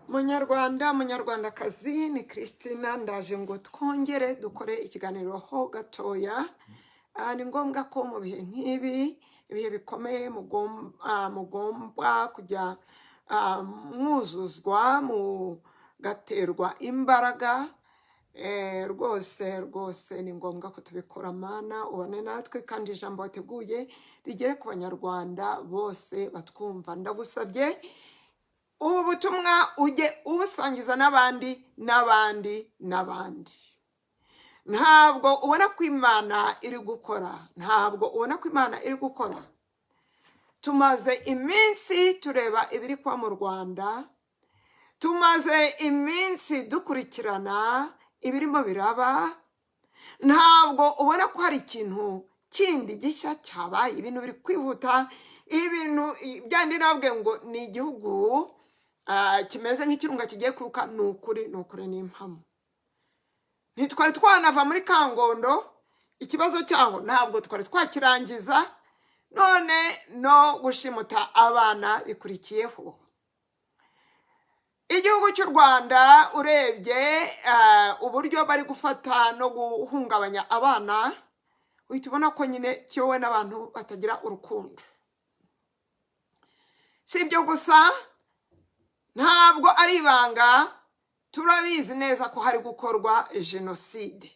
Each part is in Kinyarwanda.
munyarwandakazi ni Christina ndaje ngo twongere dukore ikiganiro ho gatoya. Ni ngombwa ko mu bihe nk'ibi ibihe bikomeye mugomba kujya mwuzuzwa mugaterwa imbaraga. Rwose ni ngombwa ko tubikora mana ubane natwe kandi ijambo wateguye rigere ku banyarwanda bose batwumva. Ndagusabye ubu butumwa ujye ubusangiza n'abandi. Ntabwo ubona ko Imana iri gukora. Tumaze iminsi tureba ibiri kwa mu Rwanda, tumaze iminsi dukurikirana ibirimo biraba. Ntabwo ubona ko hari ikintu kindi gishya cyabaye, ibintu biri kwihuta, ibintu byandi nabwe ngo ni igihugu kimeze nk'ikirunga kigiye kuruka. Ni ukuri n'impamo. Ntitwari twanava muri Kangondo, ikibazo cyaho ntabwo twari twakirangiza, none no gushimuta abana bikurikiyeho. Igihugu cy'u Rwanda urebye uburyo bari gufata no guhungabanya abana, uhita ubona ko nyine cyowe n'abantu batagira urukundo. Si ibyo gusa, ntabwo ari ibanga, turabizi neza ko hari gukorwa jenoside.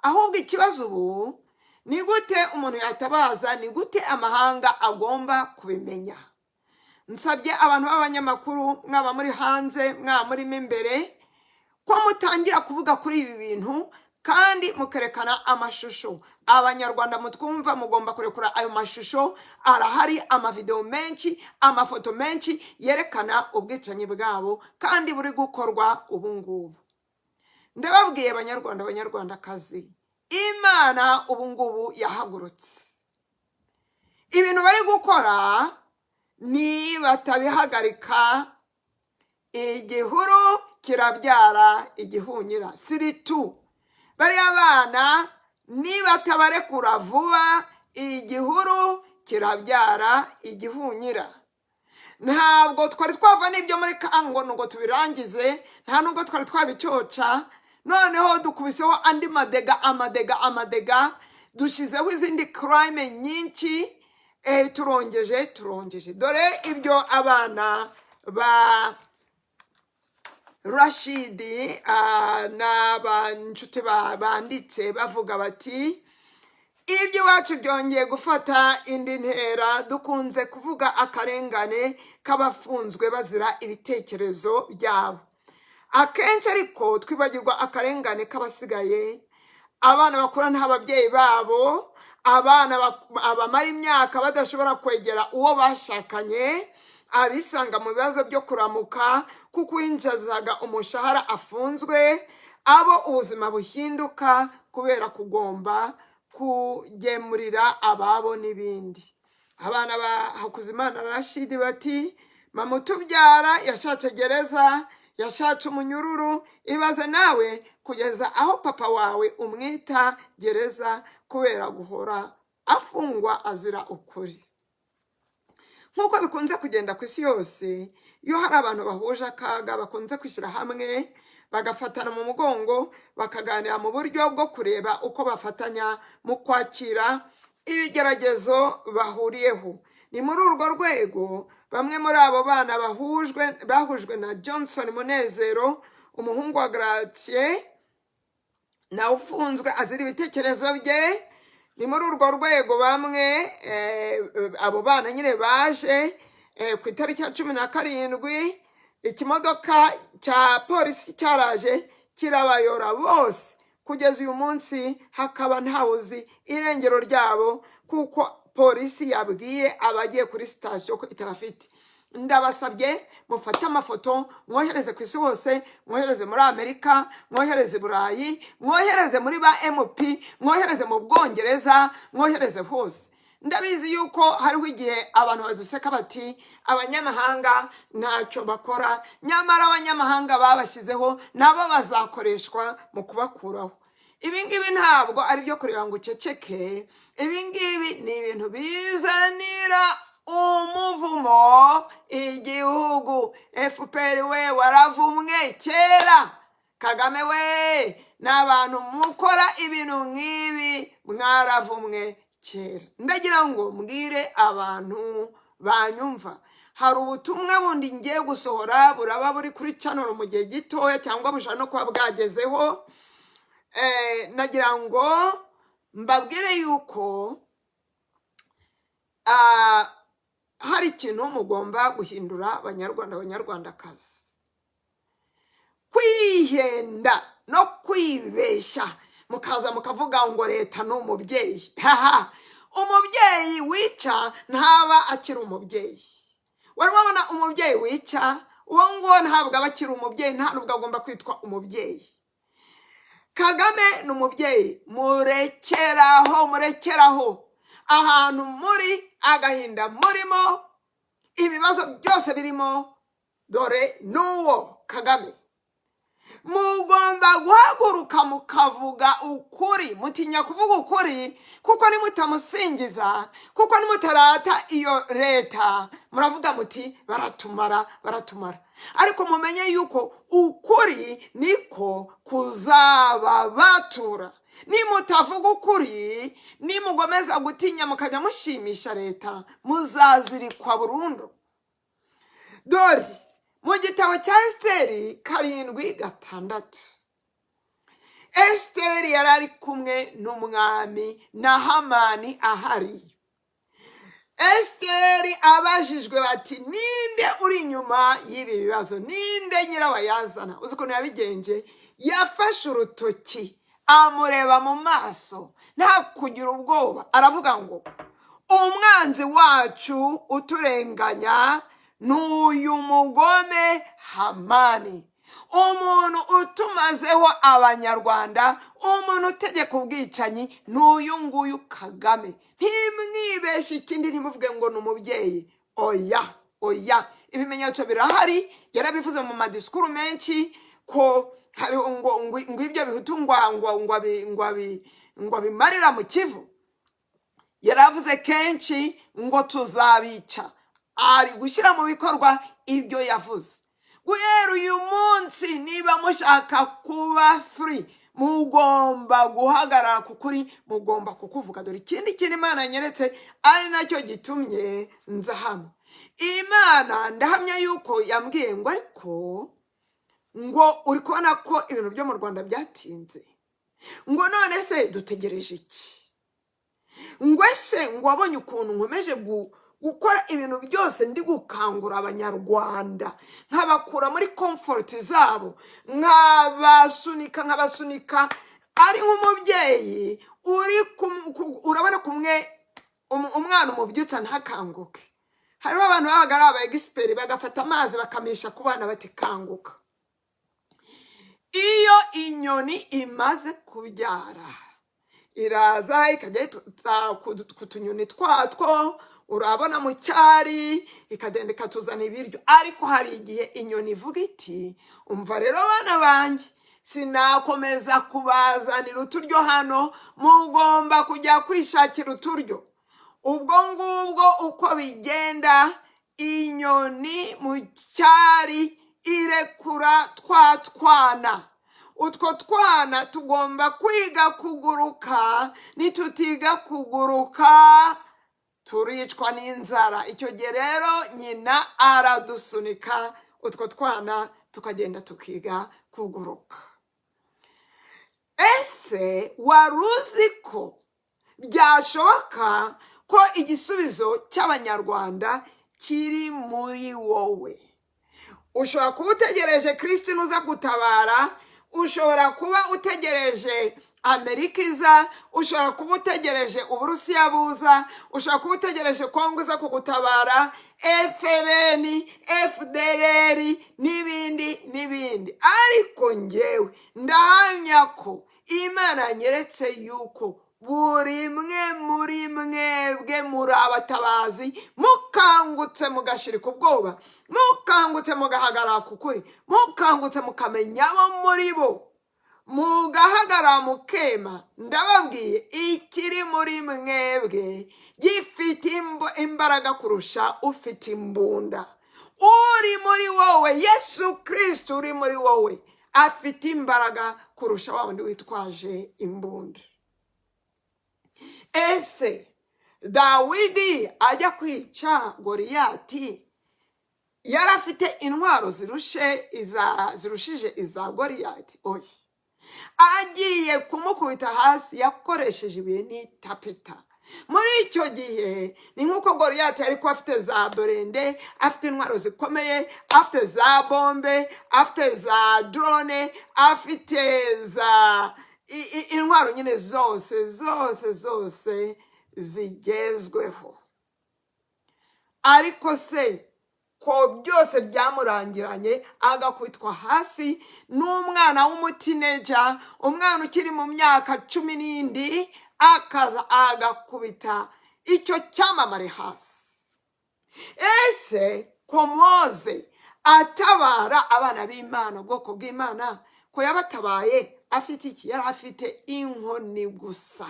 Ahubwo ikibazo ubu ni gute umuntu yatabaza, ni gute amahanga agomba kubimenya. Nsabye abantu b'abanyamakuru, mwaba muri hanze mwaba murimo imbere, ko mutangira kuvuga kuri ibi bintu kandi mukerekana amashusho. Abanyarwanda mutwumva mugomba kurekura ayo mashusho. Arahari amavideo menshi, amafoto menshi yerekana ubwicanyi bwabo kandi buri gukorwa ubu ngubu. Ndababwiye banyarwandakazi, Imana ubu ngubu yahagurutse. Ibintu bari gukora ni batabihagarika, igihuru kirabyara igihunyira. Siritu bariya bana niba tabarekura vuba, igihuru kirabyara igihunyira. Ntabwo twari twava n'ibyo muri Kangondo ngo tubirangize, nta nubwo twari twabicyoca. Noneho dukubiseho andi amadega, dushizeho izindi crime nyinshi. Turongeje. Dore ibyo abana ba Rashidi n'abancuti banditse bavuga bati, iby'iwacu byongeye gufata indi ntera. Dukunze kuvuga akarengane k'abafunzwe bazira ibitekerezo byabo, akenshi ariko twibagirwa akarengane k'abasigaye. Abana bakura nta babyeyi babo, abana abamara imyaka badashobora kwegera uwo bashakanye, abisanga mu bibazo byo kuramuka kuko winjizaga umushahara afunzwe, abo ubuzima buhinduka kubera kugomba kugemurira ababo n'ibindi. Abana ba Hakuzimana Rashidi bati, mama utubyara yashatse gereza, yashatse umunyururu. Ibaze nawe kugeza aho papa wawe umwita gereza kubera guhora afungwa azira ukuri. Nk'uko bikunze kugenda ku isi yose, iyo hari abantu bahuje akaga bakunze kwishyira hamwe, bagafatana mu mugongo, bakaganira mu buryo bwo kureba uko bafatanya mu kwakira ibigeragezo bahuriyeho. Ni muri urwo rwego bamwe muri abo bana bahujwe na Johnson Munezero, umuhungu wa Gracie, nawe ufunzwe azira ibitekerezo bye. Ni muri urwo rwego bamwe abo bana nyine baje ku itariki ya 17, ikimodoka cya polisi cyaraje kirabayora bose. Kugeza uyu munsi hakaba ntawuzi irengero ryabo, kuko polisi yabwiye abagiye kuri sitasiyo ko itabafite. Ndabasabye mufate amafoto, mwohereze ku isi hose, mwohereze muri Amerika, mwohereze Burayi, mwohereze muri ba MP, mwohereze mu Bwongereza, mwohereze hose. Ndabizi yuko hariho igihe abantu baduseka bati abanyamahanga ntacyo bakora, nyamara abanyamahanga babashyizeho nabo bazakoreshwa mu kubakuraho. Ibingibi ntabwo ari byo kureba ngo uceceke. Ibingibi ni ibintu bizanira umuvumo igihugu. gihugu FPR we waravumwe kera, Kagame we n'abantu mukora ibintu nk'ibi mwaravumwe kera. Ndagira ngo mbwire abantu banyumva, hari ubutumwa bundi ngiye gusohora buraba buri kuri channel mu gihe gitoya cyangwa bushaka no kuba bwagezeho. Nagira ngo mbabwire yuko hari ikintu mugomba guhindura abanyarwanda abanyarwandakazi. Kwihenda no kwibeshya mukaza mukavuga ngo leta ni umubyeyi. Umubyeyi wica ntaba akiri umubyeyi. Wari wabona umubyeyi wica, uwo ngo ntabwo aba akiri umubyeyi, nta nubwo agomba kwitwa umubyeyi. Kagame ni umubyeyi, murekeraho ahantu muri, agahinda murimo, ibibazo byose birimo, dore n'uwo Kagame. Mugomba guhaguruka mukavuga ukuri, mutinya kuvuga ukuri, kuko nimutamusingiza, kuko nimutarata iyo leta, muravuga muti baratumara. Ariko mumenye yuko ukuri niko kuzababatura. Nimutavuga ukuri, nimugomeza gutinya mukajya mushimisha leta, muzazirikwa burundu. Dore mu gitabo cya Esiteri 7:6, Esiteri yari ari kumwe n'umwami na Hamani ahari. Esiteri abajijwe bati ninde uri inyuma y'ibi bibazo, ninde nyirabayazana? Uzi ukuntu yabigenje? Yafashe urutoki amureba mu maso, nta kugira ubwoba, aravuga ngo umwanzi wacu uturenganya n'uyu mugome Hamani, umuntu utumazeho abanyarwanda, umuntu utegeka ubwicanyi n'uyu nguyu Kagame. Ntimwibeshye ikindi, ntimuvuge ngo ni umubyeyi. Oya, ibimenyetso birahari, yarabivuze mu madisikuru menshi ko hari ngo ibyo bihutu ngo bimarira mu Kivu. Yaravuze kenshi ngo tuzabica, ari gushyira mu bikorwa ibyo yavuze. Guhera uyu munsi niba mushaka kuba free, mugomba guhagarara kukuri, mugomba kukuvuga. Dore ikindi kintu Imana nyeretse ari nacyo gitumye nza hano. Imana ndahamya yuko yambwiye ngo ariko ngo uri kubona ko ibintu byo mu Rwanda byatinze, ngo none se dutegereje iki? Ngo ese ngo wabonye ukuntu nkomeje gukora ibintu byose ndi gukangura abanyarwanda, nkabakura muri comfort zabo, nkabasunika ari nk'umubyeyi urabona kumwe umwana umubyutsa ntakanguke. Hariho abantu babaga ari aba-expert bagafata amazi bakamisha ku bana bati kanguka. Iyo inyoni imaze kubyara iraza ikajya ku tunyoni twatwo, urabona mu cyari, ikagenda ikatuzana ibiryo. Ariko hari igihe inyoni ivuga iti umva rero bana banjye, sinakomeza kubazanira uturyo hano, mugomba kujya kwishakira uturyo. Ubwo ngubwo uko bigenda, inyoni mu cyari irekura twana. Utwo twana tugomba kwiga kuguruka, nitutiga kuguruka turicwa n'inzara. Icyo gihe rero nyina aradusunika, utwo twana tukagenda tukiga kuguruka. Ese waruzi ko byashoboka ko igisubizo cy'abanyarwanda kiri muri wowe? Ushobora kuba utegereje Kristo uza gutabara, ushobora kuba utegereje Amerika iza, ushobora kuba utegereje Uburusiya buza, ushobora kuba utegereje Kongo iza kugutabara, FLN, FDLR n'ibindi. Ariko njyewe ndahamya ko Imana nyeretse yuko buri mwe muri mwebwe muri abatabazi, mukangutse mugashirika ubwoba, mukangutse mugahagarara kukuri, mukangutse mukamenya abo muri bo, mugahagarara mukema. Ndababwiye ikiri muri mwebwe gifite imbaraga kurusha ufite imbunda. uri muri wowe, Yesu Kristo uri muri wowe afite imbaraga kurusha wa wundi witwaje imbunda. Ese Dawidi ajya kwica Goliyati yari afite intwaro zirushije iza Goliyati? Oya, agiye kumukubita hasi yakoresheje ibuye n'itapita. Muri icyo gihe ni nk'uko Goliyati yari kuba afite za burende, afite intwaro zikomeye, afite za bombe, afite za drone, afite za intwaro nyine zose zigezweho. Ariko se ko byose byamurangiranye agakubitwa hasi n'umwana w'umutineja, umwana ukiri mu myaka 10 akaza agakubita icyo cyamamare hasi? Ese ko Mose atabara abana b'Imana, ubwoko bw'Imana, ko yabatabaye afite iki? Yari afite inkoni gusa,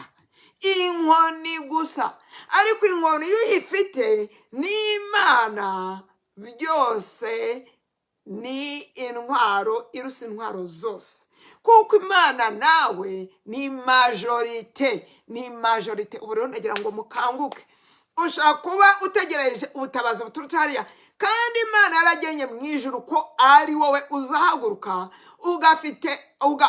inkoni gusa. Ariko inkoni iyo uyifite n'Imana, byose ni intwaro irusa intwaro zose, kuko Imana nawe ni majorite, ni majorite. Ubu rero ndagira ngo mukanguke. Ushaka kuba utegereje ubutabazi buturutse hariya, kandi Imana yaragenye mu ijuru ko ari wowe uzahaguruka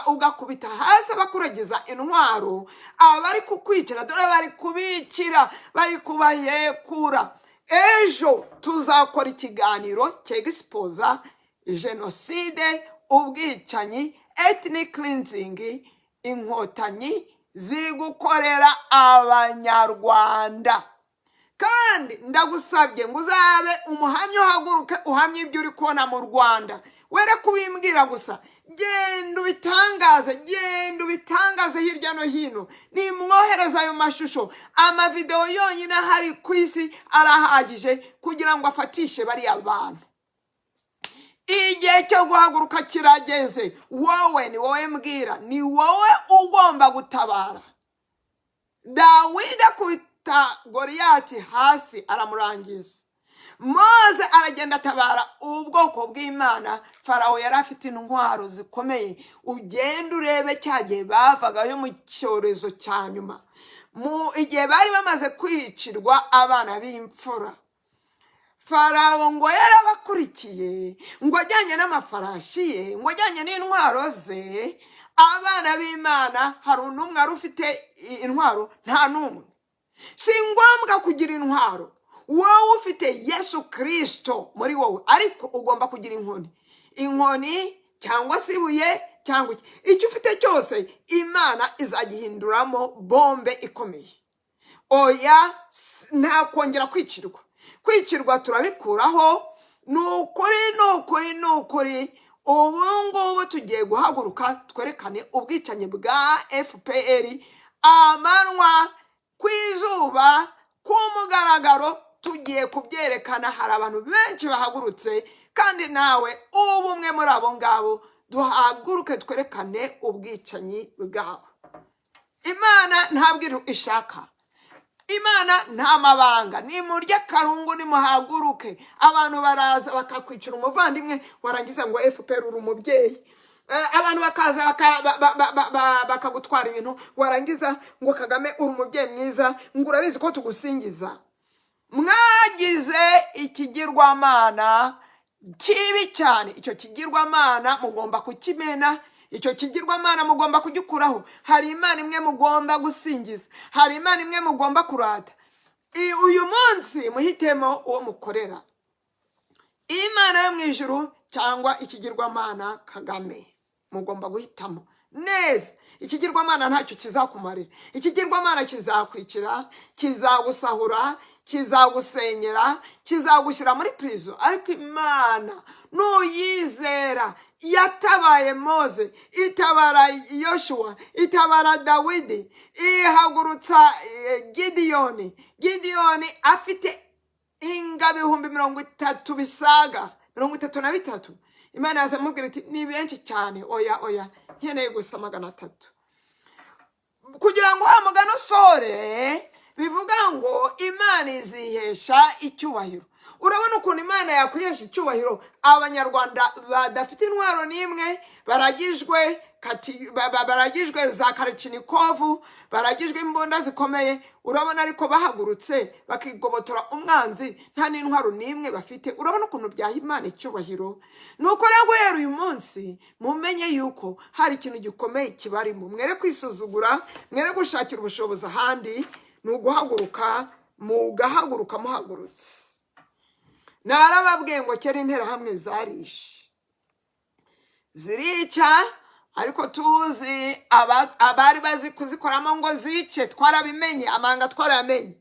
ugakubita hasi abakurageza intwaro, abari kukwicira dore bari kubicira, bari kubahekura. Ejo tuzakora ikiganiro cy'exposa jenoside, ubwicanyi, ethnic cleansing, inkotanyi ziri gukorera abanyarwanda. Kandi ndagusabye ngo uzabe umuhamya, uhaguruke uhamye ibyo uri kubona mu Rwanda. Were kubimbwira gusa, genda ubitangaze hirya no hino. Nimwohereza ayo mashusho, amavideo yonyine hari ku isi arahagije kugira ngo afatishe bari abantu. Igihe cyo guhaguruka kirageze. Wowe ni wowe mbwira, ni wowe ugomba gutabara. Dawidi akubita Goliyati hasi aramurangiza. Mose aragenda atabara ubwoko bw'Imana. Farawo yari afite intwaro zikomeye. Ugenda urebe cyagiye bavagayo mu cyorezo cya nyuma, mu igihe bari bamaze kwicirwa abana b'imfura. Farawo ngo yarabakurikiye, ngo ajyanye n'amafarashi ye, ngo ajyanye n'intwaro ze. Abana b'Imana hari n'umwe wari ufite intwaro? Nta n'umwe. Si ngombwa kugira intwaro. Wowe ufite Yesu Kristo muri wowe, ariko ugomba kugira inkoni cyangwa se ibuye cyangwa icyo ufite cyose, Imana izagihinduramo bombe ikomeye. Oya, nta kongera kwicirwa turabikuraho. Nukuri ubu ngubu tugiye guhaguruka twerekane ubwicanyi bwa FPR, amanywa kwizuba ku mugaragaro. Tugiye kubyerekana, hari abantu benshi bahagurutse, kandi nawe ubu umwe muri abo ngabo. Duhaguruke twerekane ubwicanyi bwabo. Imana ntabwo ishaka, Imana nta mabanga. Nimurya karungu, nimuhaguruke. Abantu baraza bakakwicira umuvandimwe, warangiza ngo FPR uri umubyeyi. Abantu bakaza bakagutwara ibintu, warangiza ngo Kagame uri umubyeyi mwiza, ngo urabizi ko tugusingiza. Mwagize ikigirwamana kibi cyane. Icyo kigirwamana mugomba kukimena, icyo kigirwamana mugomba kugikuraho. Hari Imana imwe mugomba gusingiza, hari Imana imwe mugomba kurata. Uyu munsi muhitemo uwo mukorera, Imana yo mu ijuru cyangwa ikigirwamana Kagame. Mugomba guhitamo neza. Ikigirwamana ntacyo kizakumarira. Ikigirwamana kizakwicira, kizagusahura, kizagusenyera, kizagushyira muri prison. Ariko Imana nuyizera, yatabaye Mose, itabara Yoshua, itabara Dawidi, ihagurutsa Gideyoni afite ingabo 30,000 bisaga 33. Imana yazamubwira iti ni benshi cyane. Oya, nkeneye gusa 300 kugira ngo amugano sore. Bivuga ngo Imana izihesha icyubahiro. urabona ukuntu Imana yakwihesha icyubahiro abanyarwanda badafite intwaro n'imwe baragijwe za Karachinikovu, baragijwe imbunda zikomeye, urabona ariko bahagurutse bakigobotora umwanzi nta n'intwaro n'imwe bafite. Urabona ukuntu byaha Imana icyubahiro. Nuko rero guhera uyu munsi mumenye yuko hari ikintu gikomeye kibarimo. Mwere kwisuzugura, mwere gushakira ubushobozi ahandi, ni uguhaguruka, mugahaguruka muhagurutse. Narababwiye ngo kera interahamwe zarishe zirica, ariko tuzi abari bazi kuzikoramo ngo zice twarabimenye, amanga twaramenye.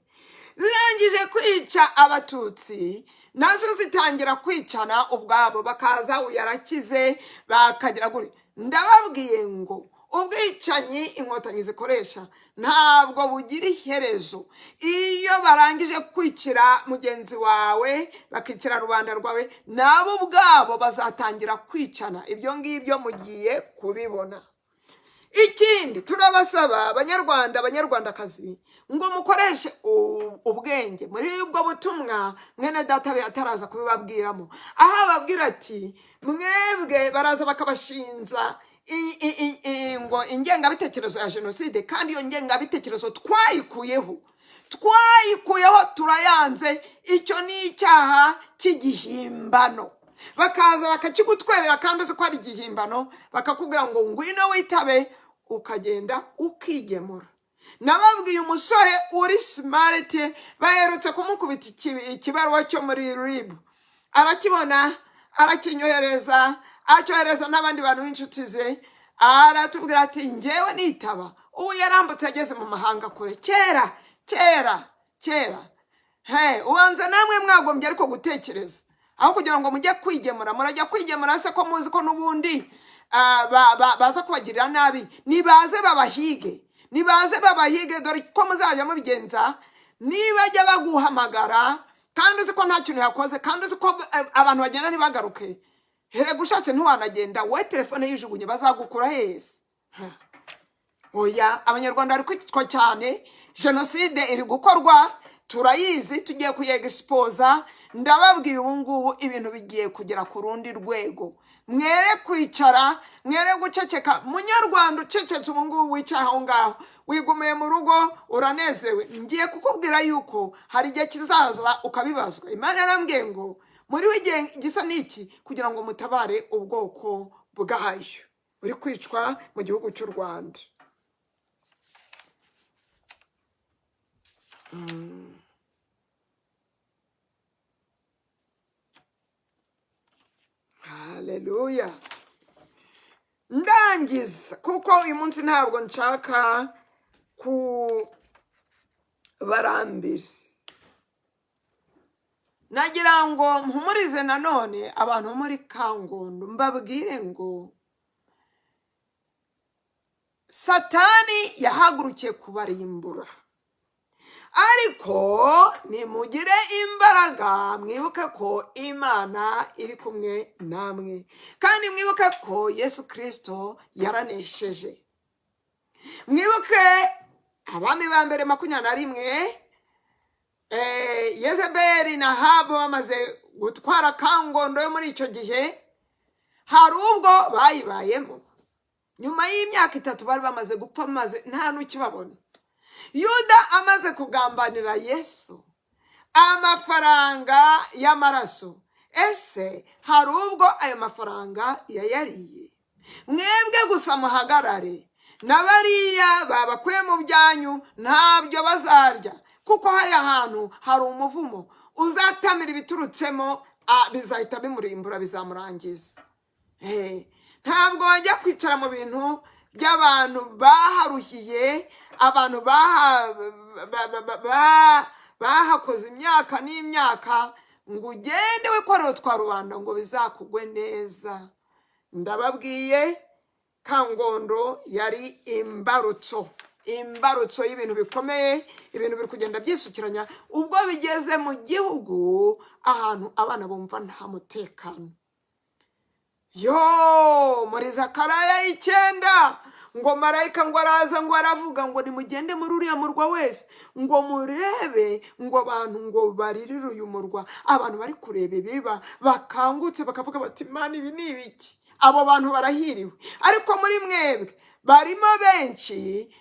Zirangije kwica abatutsi nazo zitangira kwicana ubwabo, bakaza uyarakize bakagira guri. Ndababwiye ngo ubwicanyi inkotanyi zikoresha ntabwo bugira iherezo. Iyo barangije kwicira mugenzi wawe, bakicira rubanda rwawe, nabo ubwabo bazatangira kwicana. Ibyo ngibyo mugiye kubibona. Ikindi turabasaba abanyarwanda, abanyarwandakazi, ngo mukoreshe ubwenge muri ubwo butumwa mwene data ataraza kubibabwiramo. Aho ababwira ati mwebwe baraza bakabashinza ngo ingengabitekerezo ya jenoside, kandi iyo ngengabitekerezo twayikuyeho turayanze. Icyo ni icyaha cy'igihimbano. Bakaza bakakigutwerera kandi uzi ko ari igihimbano, bakakubwira ngo ngwino witabe, ukagenda ukigemura. Nababwiye umusore uri smart, baherutse kumukubita ikibaruwa cyo muri RIB, arakibona, arakinyohereza, acyohereza n'abandi bantu b'inshuti ze, aratubwira ati njyewe nitaba. Ubu yarambutse ageze mu mahanga kure. Kera ubanza namwe mwagombye ariko gutekereza, aho kugira ngo mujye kwigemura. Murajya kwigemura se ko muzi ko n'ubundi baza kubagirira nabi. Nibaze babahige, dore ko muzajya mubigenza. Nibajya baguhamagara kandi uzi ko nta kintu yakoze, kandi uzi ko abantu bagenda ntibagaruke, here gushatse ntiwanagenda, we telefone yijugunye, bazagukura hese. Oya, abanyarwanda bari kwitwa cyane. Jenoside iri gukorwa, turayizi, tugiye kuyegispoza. Ndababwiye ubu ngubu ibintu bigiye kugera ku rundi rwego. Mwere kwicara, mwere guceceka. Munyarwanda ucecetse ubu ngubu wicaye aho ngaho, wigumiye mu rugo uranezewe. Ngiye kukubwira yuko hari igihe kizaza ukabibazwa. Imana yarambwiye ngo muri w'igihe gisa n'iki kugira ngo mutabare ubwoko bwayo uri kwicwa mu gihugu cy'u Rwanda. Haleluya. Ndangiza kuko uyu munsi ntabwo nshaka kubarambira. Nagira ngo mpumurize nanone abantu muri Kangondo, mbabwire ngo Satani yahagurukiye kubarimbura, ariko nimugire imbaraga. Mwibuke ko Imana iri kumwe namwe, kandi mwibuke ko Yesu Kristo yaranesheje. Mwibuke abami ba mbere 21, Yezebeli na Ahabu bamaze gutwara Kangondo yo muri icyo gihe. Hari ubwo bayibayemo, nyuma y'imyaka 3 bari bamaze gupfa, maze nta n'ukibabona. Yuda amaze kugambanira Yesu amafaranga y'amaraso, ese hari ubwo ayo mafaranga yayariye? Mwebwe gusa muhagarare, n'abariya babakuye mu byanyu ntabyo bazarya, kuko hari ahantu hari umuvumo uzatamira ibiturutsemo, bizahita bimurimbura, bizamurangiza. Ntabwo wajya kwicara mu bintu by'abantu baharuhiye, abantu bahakoze imyaka n'imyaka, ngo ugende wikorere utwa rubanda ngo bizakugwe neza. Ndababwiye Kangondo yari imbarutso y'ibintu bikomeye. Ibintu biri kugenda byisukiranya ubwo bigeze mu gihugu ahantu abana bumva nta mutekano. Muri Zakaraya 9 ngo marayika ngo araza ngo aravuga ngo nimugende muri uriya murwa wese ngo murebe ngo abantu ngo baririre uyu murwa. Abantu bari kureba ibiba bakangutse bakavuga bati Imana ibi ni ibiki? Abo bantu barahiriwe. Ariko muri mwebwe barimo benshi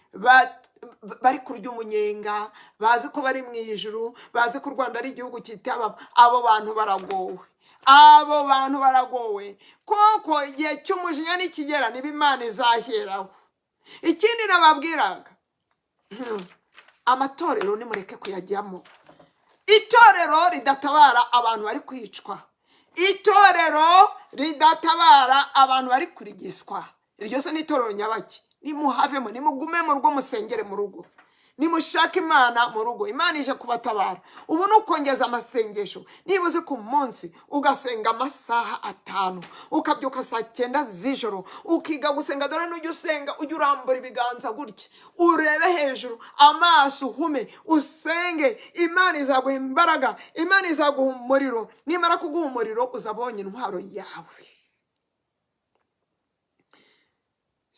bari kurya umunyenga, bazi ko bari mu ijuru, bazi ko u Rwanda ari igihugu kitaba. Abo bantu baragowe, abo bantu baragowe, kuko igihe cy'umujinya nikigera niba Imana izaheraho. Ikindi nababwiraga, amatorero nimureke kuyajyamo. Itorero ridatabara abantu bari kwicwa, itorero ridatabara abantu bari kurigiswa, iryo se ni itorero nyabaki. Nimuhavemo, nimugume mu rugo, musengere mu rugo, nimushake Imana mu rugo. Imana ije kubatabara. Ubu nukongeza amasengesho, nibuze ku munsi ugasenga amasaha 5, ukabyuka saa 9 z'ijoro, ukiga gusenga. Dore n'ujya usenga ujya urambura ibiganza gutya, urebe hejuru, amaso uhume, usenge. Imana izaguha imbaraga, Imana izaguha umuriro. Nimara kuguha umuriro uzabonye intwaro yawe.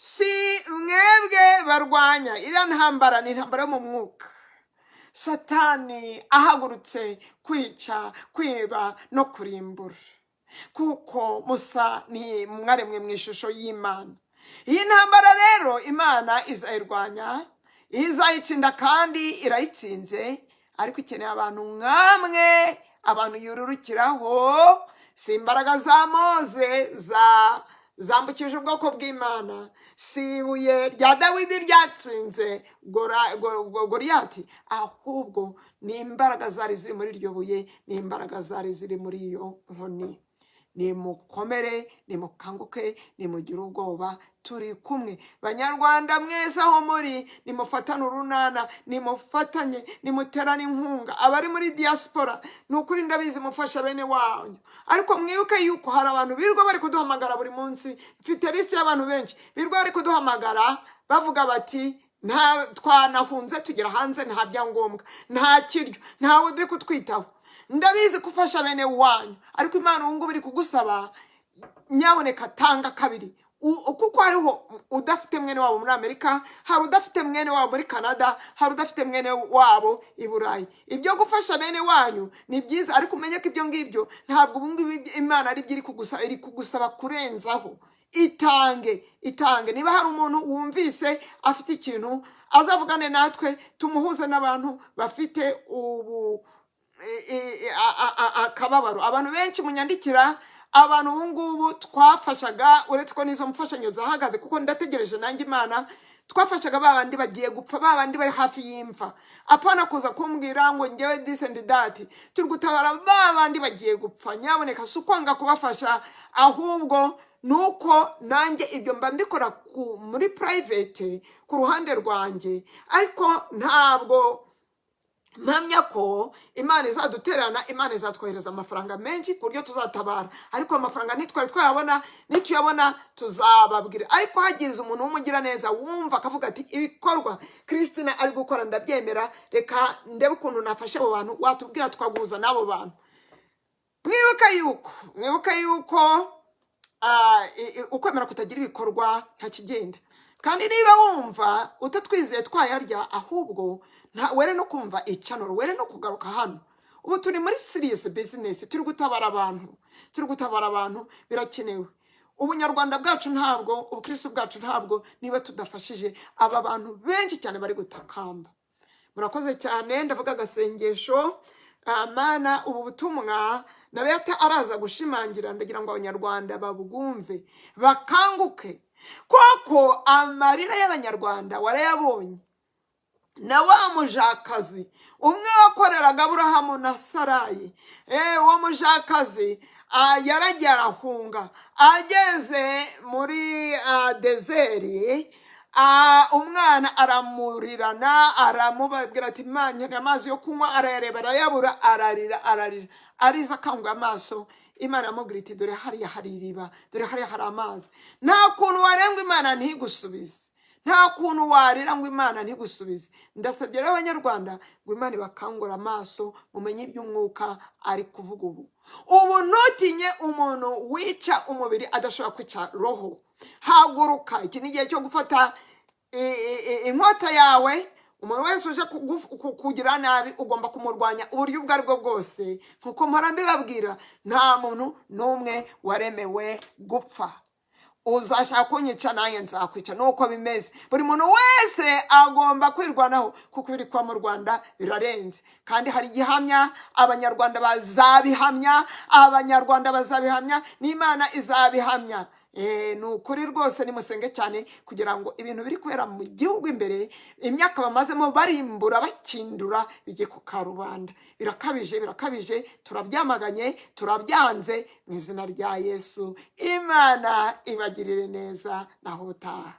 Si mwebwe barwanya iriya ntambara, ni intambara yo mu mwuka. Satani ahagurutse kwica, kwiba no kurimbura, kuko musa ni mwaremwe mu ishusho y'Imana. Iyi ntambara rero Imana izayirwanya, izayitsinda kandi irayitsinze. Ariko ikeneye abantu nkamwe, abantu yururukiraho. Si imbaraga za Mose zambukije ubwoko bw'Imana, si ibuye rya Dawidi ryatsinze Goliyati, ahubwo ni imbaraga zari ziri muri iryo buye, ni imbaraga zari ziri muri iyo nkoni. Nimukomere, nimukanguke, nimugire ubwoba. Turi kumwe Banyarwanda mwese aho muri, nimufatane urunana, nimufatanye, nimuterane inkunga. Abari muri diaspora nukuri ndabizi mufasha bene wanyu, ariko mwibuke yuko hari abantu birirwa bari kuduhamagara buri munsi. Mfite liste y'abantu benshi birirwa bari kuduhamagara bavuga bati nta twanahunze tugera hanze, nta byangombwa, nta kiryo, ntawe duri kutwitaho. Ndabizi kufasha bene wanyu, ariko Imana ubu ngubu iri kugusaba nyaboneka tanga kabiri. Kuko hariho udafite mwene wabo muri Amerika, hari udafite mwene wabo muri Canada, hari udafite mwene wabo i Burayi. Ibyo gufasha bene wanyu ni byiza, ariko umenye ko ibyo ngibyo ntabwo ubu ngubu Imana ari byo iri kugusaba kurenzaho. Itange. Niba hari umuntu wumvise afite ikintu azavugane natwe, tumuhuze n'abantu bafite akababaro. Abantu benshi munyandikira, abantu ubu ngubu twafashaga, uretse ko n'izo mfashanyo zahagaze, kuko ndategereje nanjye Imana. Twafashaga babandi bagiye gupfa, babandi bari hafi y'imva. Apana kuza kumbwira ngo ngewe this and that, turi gutabara babandi bagiye gupfa. Nyaboneka si ukwanga kubafasha, ahubwo nuko nanjye ibyo mba mbikora muri private ku ruhande rwanjye. Ariko ntabwo mpamya ko Imana izaduterana, Imana izatwohereza amafaranga menshi ku buryo tuzatabara. Ariko amafaranga ntitwari twayabona, nituyabona tuzababwira. Ariko hagize umuntu w'umugira neza wumva akavuga ati ibikorwa Christina ari gukora ndabyemera, reka ndebe ukuntu nafashe abo bantu, watubwira twaguza n'abo bantu. Mwibuka yuko ukwemera kutagira ibikorwa nta kigenda. Kandi niba wumva utatwizeye twayarya, ahubwo were no kumva icanoro, were no kugaruka hano. Ubu turi muri serious business, turi gutabara abantu, birakenewe. Ubunyarwanda bwacu ntabwo, ubukristo bwacu ntabwo, niba tudafashije aba bantu benshi cyane bari gutakamba. Murakoze cyane, ndavuga agasengesho. Mana, ubu butumwa nawe araza gushimangira, ndagira ngo abanyarwanda babugumve, bakanguke. Koko amarira y'abanyarwanda warayabonye. Na wa mujakazi umwe wakoreraga Aburahamu na Sarayi, uwo mujakazi yaragiye arahunga, ageze muri deseri, umwana aramurirana, aramubabwira ati Imana amazi yo kunywa, arayareba arayabura, ararira, ariza akanga amaso. Imana amubwira iti dore hariya hari iriba, dore hariya hari amazi. Nta kuntu warengwa Imana ntigusubize, nta kuntu warira ngo Imana ntigusubize. Ndasabye rero abanyarwanda ngo Imana ibakangura amaso mumenye iby'umwuka ari kuvuga ubu. Ubu ntutinye umuntu wica umubiri adashobora kwica roho. Haguruka, iki ni igihe cyo gufata inkota yawe. Umuntu wese uje kugira nabi ugomba kumurwanya uburyo ubwo ari bwo bwose. Nkuko mpora mbibabwira, nta muntu n'umwe waremewe gupfa. Uzashaka kunyica nanjye nzakwica, nuko bimeze. Buri muntu wese agomba kwirwanaho kuko ibiri kwa mu Rwanda birarenze. Kandi hari igihamya, abanyarwanda bazabihamya, n'Imana izabihamya. Ni ukuri rwose nimusenge cyane kugira ngo ibintu biri kubera mu gihugu imbere, imyaka bamazemo barimbura bakindura bijye ku karubanda. Birakabije, turabyamaganye, turabyanze mu izina rya Yesu. Imana ibagirire neza, naho utaha.